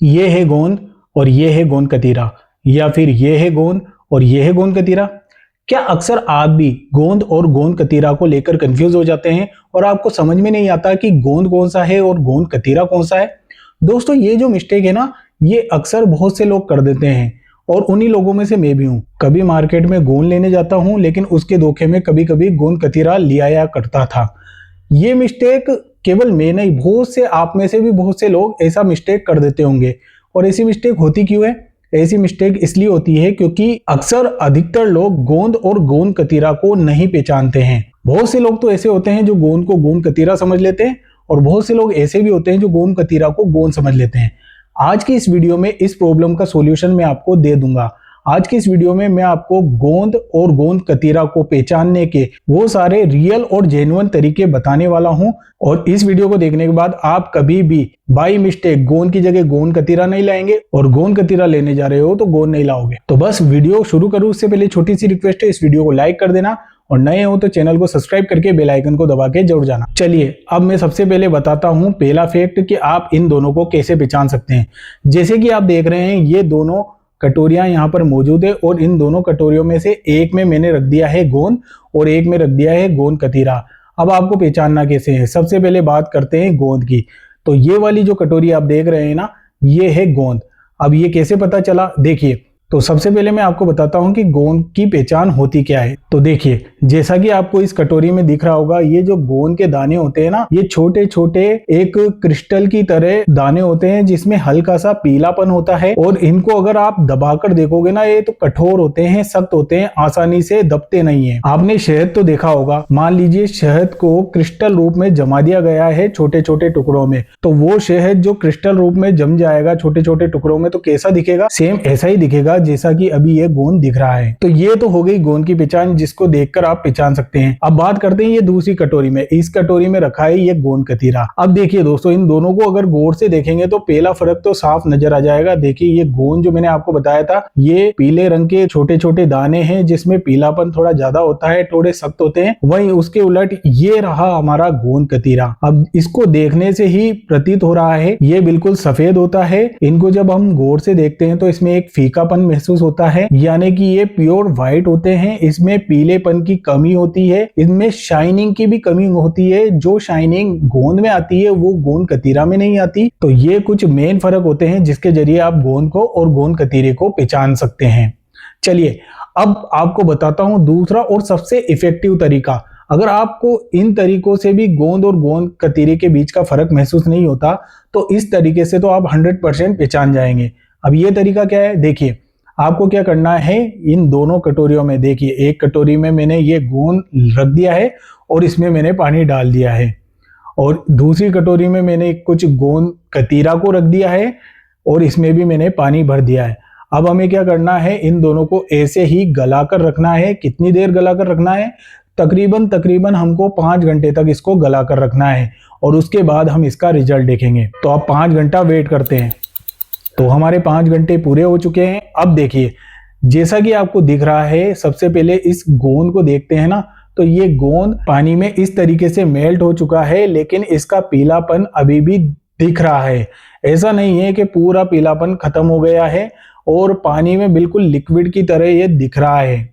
ये है गोंद और ये है गोंद कतीरा, या फिर ये है गोंद और ये है गोंद कतीरा। क्या अक्सर आप भी गोंद और गोंद कतीरा को लेकर कंफ्यूज हो जाते हैं और आपको समझ में नहीं आता कि गोंद कौन सा है और गोंद कतीरा कौन सा है? दोस्तों, ये जो मिस्टेक है ना, ये अक्सर बहुत से लोग कर देते हैं और उन्हीं लोगों में से मैं भी हूँ। कभी मार्केट में गोंद लेने जाता हूँ, लेकिन उसके धोखे में कभी कभी गोंद कतीरा लिया या करता था। ये मिस्टेक केवल मैं नहीं, बहुत से आप में से भी बहुत से लोग ऐसा मिस्टेक कर देते होंगे। और ऐसी मिस्टेक होती क्यों है? ऐसी मिस्टेक इसलिए होती है क्योंकि अक्सर अधिकतर लोग गोंद और गोंद कतीरा को नहीं पहचानते हैं। बहुत से लोग तो ऐसे होते हैं जो गोंद को गोंद कतीरा समझ लेते हैं, और बहुत से लोग ऐसे भी होते हैं जो गोंद कतीरा को गोंद समझ लेते हैं। आज की इस वीडियो में इस प्रॉब्लम का सॉल्यूशन मैं आपको दे दूंगा। आज की इस वीडियो में मैं आपको गोंद और गोंद कतीरा को पहचानने के वो सारे रियल और जेन्युइन तरीके बताने वाला हूं। और इस वीडियो को देखने के बाद आप कभी भी बाई मिस्टेक गोंद की जगह गोंद कतीरा नहीं लाएंगे, और गोंद कतीरा लेने जा रहे हो तो गोंद नहीं लाओगे। तो बस वीडियो शुरू करूं उससे पहले छोटी सी रिक्वेस्ट है, इस वीडियो को लाइक कर देना और नए हो तो चैनल को सब्सक्राइब करके बेल आइकन को दबा के जरूर जाना। चलिए अब मैं सबसे पहले बताता हूं पहला फैक्ट कि आप इन दोनों को कैसे पहचान सकते हैं। जैसे कि आप देख रहे हैं, ये दोनों कटोरियां यहाँ पर मौजूद है और इन दोनों कटोरियों में से एक में मैंने रख दिया है गोंद और एक में रख दिया है गोंद कतीरा। अब आपको पहचानना कैसे है? सबसे पहले बात करते हैं गोंद की। तो ये वाली जो कटोरी आप देख रहे हैं ना, ये है गोंद। अब ये कैसे पता चला? देखिए, तो सबसे पहले मैं आपको बताता हूं कि गोंद की पहचान होती क्या है। तो देखिए, जैसा कि आपको इस कटोरी में दिख रहा होगा, ये जो गोंद के दाने होते हैं ना, ये छोटे छोटे एक क्रिस्टल की तरह दाने होते हैं जिसमें हल्का सा पीलापन होता है। और इनको अगर आप दबाकर देखोगे ना, ये तो कठोर होते हैं, सख्त होते हैं, आसानी से दबते नहीं है। आपने शहद तो देखा होगा, मान लीजिए शहद को क्रिस्टल रूप में जमा दिया गया है छोटे छोटे टुकड़ों में, तो वो शहद जो क्रिस्टल रूप में जम जाएगा छोटे छोटे टुकड़ों में, तो कैसा दिखेगा? सेम ऐसा ही दिखेगा जैसा कि अभी ये गोंद दिख रहा है। तो ये तो हो गई गोंद की पहचान, जिसको देखकर आप पहचान सकते हैं। अब बात करते हैं ये दूसरी कटोरी में। इस कटोरी में रखा है ये गोंद कतीरा। अब देखिए दोस्तों, इन दोनों को अगर गौर से देखेंगे तो पहला फर्क तो साफ नजर आ जाएगा। देखिए, ये गोंद जो मैंने आपको बताया था, ये पीले रंग के छोटे छोटे दाने हैं जिसमें पीलापन थोड़ा ज्यादा होता है, थोड़े सख्त होते हैं। वहीं उसके उलट ये रहा हमारा गोंद कतीरा। अब इसको देखने से ही प्रतीत हो रहा है ये बिल्कुल सफेद होता है। इनको जब हम गौर से देखते हैं तो इसमें एक फीकापन महसूस होता है, यानी कि ये प्योर व्हाइट होते हैं। इसमें पीलेपन की कमी होती है, इनमें शाइनिंग की भी कमी होती है। जो शाइनिंग गोंद में आती है वो गोंद कतीरा में नहीं आती। तो ये कुछ मेन फर्क होते हैं जिसके जरिए आप गोंद को और गोंद कतीरे को पहचान सकते हैं। चलिए अब आपको बताता हूं दूसरा और सबसे इफेक्टिव तरीका। अगर आपको इन तरीकों से भी गोंद और गोंद कतीरे के बीच का फर्क महसूस नहीं होता, तो इस तरीके से तो आप 100% पहचान जाएंगे। अब ये तरीका क्या है? देखिए, आपको क्या करना है, इन दोनों कटोरियों में देखिए, एक कटोरी में मैंने ये गोंद रख दिया है और इसमें मैंने पानी डाल दिया है, और दूसरी कटोरी में मैंने कुछ गोंद कतीरा को रख दिया है और इसमें भी मैंने पानी भर दिया है। अब हमें क्या करना है, इन दोनों को ऐसे ही गलाकर रखना है। कितनी देर गलाकर रखना है? तकरीबन हमको 5 घंटे तक इसको गलाकर रखना है, और उसके बाद हम इसका रिजल्ट देखेंगे। तो अब 5 घंटा वेट करते हैं। तो हमारे 5 घंटे पूरे हो चुके हैं। अब देखिए, जैसा कि आपको दिख रहा है, सबसे पहले इस गोंद को देखते हैं ना, तो ये गोंद पानी में इस तरीके से मेल्ट हो चुका है, लेकिन इसका पीलापन अभी भी दिख रहा है। ऐसा नहीं है कि पूरा पीलापन खत्म हो गया है, और पानी में बिल्कुल लिक्विड की तरह ये दिख रहा है।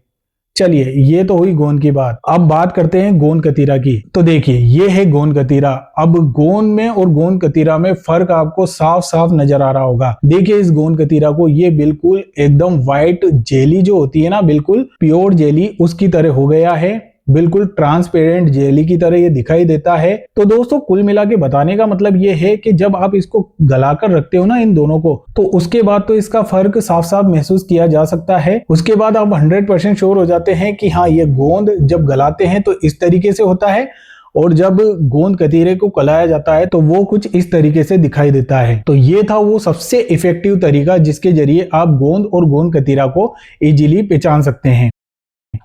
चलिए, ये तो हुई गोंद की बात। अब बात करते हैं गोंद कतीरा की। तो देखिए, ये है गोंद कतीरा। अब गोंद में और गोंद कतीरा में फर्क आपको साफ साफ नजर आ रहा होगा। देखिए इस गोंद कतीरा को, ये बिल्कुल एकदम व्हाइट जेली जो होती है ना, बिल्कुल प्योर जेली उसकी तरह हो गया है। बिल्कुल ट्रांसपेरेंट जेली की तरह ये दिखाई देता है। तो दोस्तों, कुल मिला के बताने का मतलब ये है कि जब आप इसको गलाकर रखते हो ना इन दोनों को, तो उसके बाद तो इसका फर्क साफ साफ महसूस किया जा सकता है। उसके बाद आप 100% श्योर हो जाते हैं कि हाँ, ये गोंद जब गलाते हैं तो इस तरीके से होता है, और जब गोंद कतीरे को गलाया जाता है तो वो कुछ इस तरीके से दिखाई देता है। तो ये था वो सबसे इफेक्टिव तरीका जिसके जरिए आप गोंद और गोंद कतीरा को इजीली पहचान सकते हैं।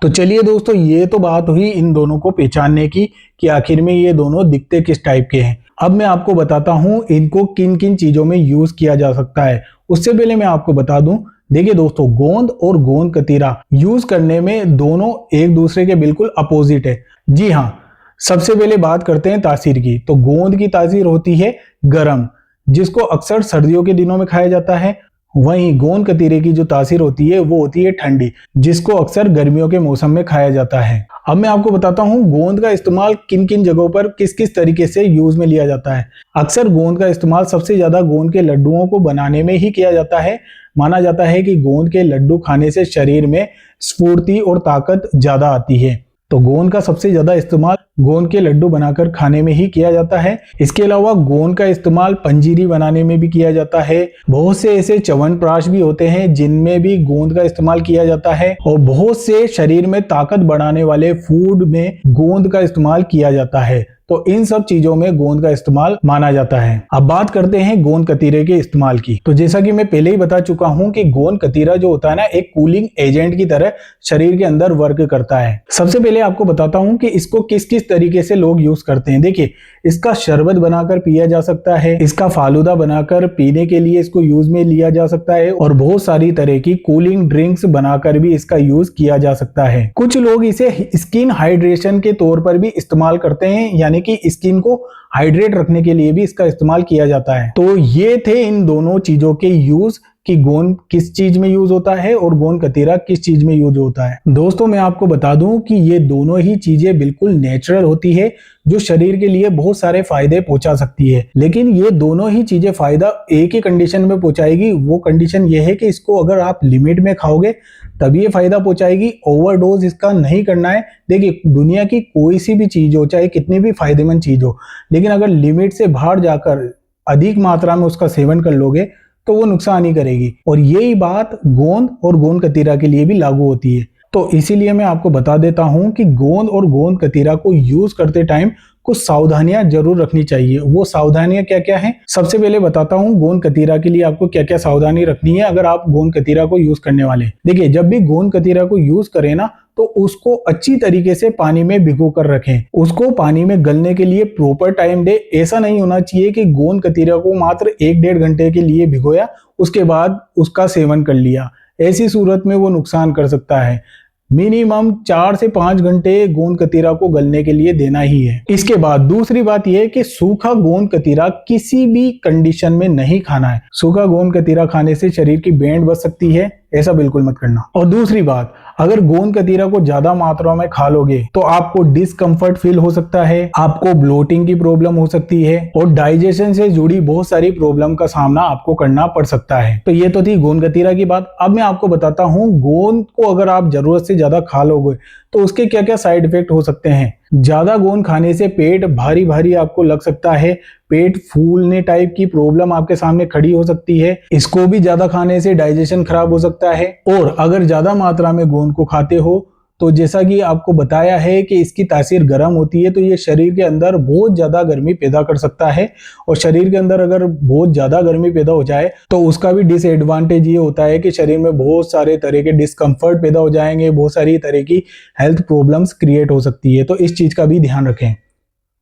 तो चलिए दोस्तों, ये तो बात हुई इन दोनों को पहचानने की कि आखिर में ये दोनों दिखते किस टाइप के हैं। अब मैं आपको बताता हूं इनको किन किन चीजों में यूज किया जा सकता है। उससे पहले मैं आपको बता दूं, देखिए दोस्तों, गोंद और गोंद कतीरा यूज करने में दोनों एक दूसरे के बिल्कुल अपोजिट है। जी हाँ, सबसे पहले बात करते हैं तासीर की। तो गोंद की तासीर होती है गरम, जिसको अक्सर सर्दियों के दिनों में खाया जाता है। वहीं गोंद कतीरे की जो तासीर होती है वो होती है ठंडी, जिसको अक्सर गर्मियों के मौसम में खाया जाता है। अब मैं आपको बताता हूँ गोंद का इस्तेमाल किन किन जगहों पर किस किस तरीके से यूज में लिया जाता है। अक्सर गोंद का इस्तेमाल सबसे ज्यादा गोंद के लड्डुओं को बनाने में ही किया जाता है। माना जाता है कि गोंद के लड्डू खाने से शरीर में स्फूर्ति और ताकत ज्यादा आती है। तो गोंद का सबसे ज्यादा इस्तेमाल गोंद के लड्डू बनाकर खाने में ही किया जाता है। इसके अलावा गोंद का इस्तेमाल पंजीरी बनाने में भी किया जाता है। बहुत से ऐसे च्यवनप्राश भी होते हैं जिनमें भी गोंद का इस्तेमाल किया जाता है, और बहुत से शरीर में ताकत बढ़ाने वाले फूड में गोंद का इस्तेमाल किया जाता है। तो इन सब चीजों में गोंद का इस्तेमाल माना जाता है। अब बात करते हैं गोंद कतीरे के इस्तेमाल की। तो जैसा कि मैं पहले ही बता चुका हूं कि गोंद कतीरा जो होता है ना, एक कूलिंग एजेंट की तरह शरीर के अंदर वर्क करता है। सबसे पहले आपको बताता हूं कि इसको किस किस तरीके से लोग यूज करते हैं। देखिए, इसका शरबत बनाकर पिया जा सकता है, इसका फालूदा बनाकर पीने के लिए इसको यूज में लिया जा सकता है, और बहुत सारी तरह की कूलिंग ड्रिंक्स बनाकर भी इसका यूज किया जा सकता है। कुछ लोग इसे स्किन हाइड्रेशन के तौर पर भी इस्तेमाल करते हैं, यानी कि स्किन को हाइड्रेट रखने के लिए भी इसका इस्तेमाल किया जाता है। तो ये थे इन दोनों चीजों के यूज कि गोंद किस चीज में यूज होता है और गोंद कतीरा किस चीज में यूज होता है। दोस्तों, मैं आपको बता दूं कि ये दोनों ही चीजें बिल्कुल नेचुरल होती है, जो शरीर के लिए बहुत सारे फायदे पहुंचा सकती है। लेकिन ये दोनों ही चीजें फायदा एक ही कंडीशन में पहुंचाएगी। वो कंडीशन ये है कि इसको अगर आप लिमिट में खाओगे तभी ये फायदा पहुंचाएगी। ओवरडोज इसका नहीं करना है। देखिए, दुनिया की कोई सी भी चीज हो, चाहे कितनी भी फायदेमंद चीज हो, लेकिन अगर लिमिट से बाहर जाकर अधिक मात्रा में उसका सेवन कर लोगे तो वो नुकसान ही करेगी। और यही बात गोंद और गोंद कतीरा के लिए भी लागू होती है। तो इसीलिए मैं आपको बता देता हूं कि गोंद और गोंद कतीरा को यूज करते टाइम कुछ सावधानियां जरूर रखनी चाहिए। वो सावधानियां क्या क्या हैं, सबसे पहले बताता हूं गोंद कतीरा के लिए आपको क्या क्या सावधानी रखनी है अगर आप गोंद कतीरा को यूज करने वाले। देखिए, जब भी गोंद कतीरा को यूज करें ना, तो उसको अच्छी तरीके से पानी में भिगो कर रखें। उसको पानी में गलने के लिए प्रॉपर टाइम दे। ऐसा नहीं होना चाहिए कि गोंद कतीरा को मात्र 1-1.5 घंटे के लिए भिगोया, उसके बाद उसका सेवन कर लिया। ऐसी सूरत में वो नुकसान कर सकता है। मिनिमम 4 से 5 घंटे गोंद कतीरा को गलने के लिए देना ही है। इसके बाद दूसरी बात यह है कि सूखा गोंद कतीरा किसी भी कंडीशन में नहीं खाना है। सूखा गोंद कतीरा खाने से शरीर की बैंड बच सकती है, ऐसा बिल्कुल मत करना। और दूसरी बात, अगर गोंद कतीरा को ज्यादा मात्रा में खा लोगे तो आपको डिस्कंफर्ट फील हो सकता है, आपको ब्लोटिंग की प्रॉब्लम हो सकती है, और डाइजेशन से जुड़ी बहुत सारी प्रॉब्लम का सामना आपको करना पड़ सकता है। तो ये तो थी गोंद कतीरा की बात। अब मैं आपको बताता हूँ गोंद को अगर आप जरूरत से ज्यादा खा लोगे तो उसके क्या क्या साइड इफेक्ट हो सकते हैं। ज्यादा गोंद खाने से पेट भारी भारी आपको लग सकता है, पेट फूलने टाइप की प्रॉब्लम आपके सामने खड़ी हो सकती है। इसको भी ज्यादा खाने से डाइजेशन खराब हो सकता है। और अगर ज्यादा मात्रा में गोंद को खाते हो तो जैसा कि आपको बताया है कि इसकी तासीर गर्म होती है, तो ये शरीर के अंदर बहुत ज्यादा गर्मी पैदा कर सकता है। और शरीर के अंदर अगर बहुत ज्यादा गर्मी पैदा हो जाए तो उसका भी डिसएडवांटेज ये होता है कि शरीर में बहुत सारे तरह के डिस्कम्फर्ट पैदा हो जाएंगे, बहुत सारी तरह की हेल्थ प्रॉब्लम्स क्रिएट हो सकती है। तो इस चीज का भी ध्यान रखें।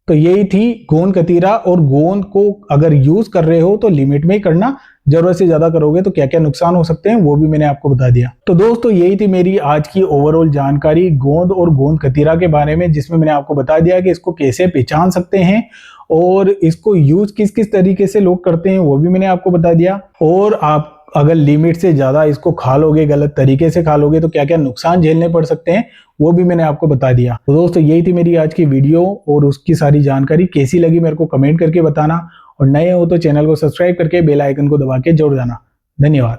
तो यही थी गोंद कतीरा। और गोंद को अगर यूज कर रहे हो तो लिमिट में ही करना, जरूरत से ज्यादा करोगे तो क्या क्या नुकसान हो सकते हैं वो भी मैंने आपको बता दिया। तो दोस्तों, यही थी मेरी आज की ओवरऑल जानकारी गोंद और गोंद कतीरा के बारे में, जिसमें मैंने आपको बता दिया कि इसको कैसे पहचान सकते हैं और इसको यूज किस किस तरीके से लोग करते हैं वो भी मैंने आपको बता दिया। और आप अगर लिमिट से ज्यादा इसको खा लोगे, गलत तरीके से खा लोगे तो क्या क्या नुकसान झेलने पड़ सकते हैं वो भी मैंने आपको बता दिया। तो दोस्तों, यही थी मेरी आज की वीडियो और उसकी सारी जानकारी। कैसी लगी मेरे को कमेंट करके बताना, और नए हो तो चैनल को सब्सक्राइब करके बेल आइकन को दबा के जोड़ जाना। धन्यवाद।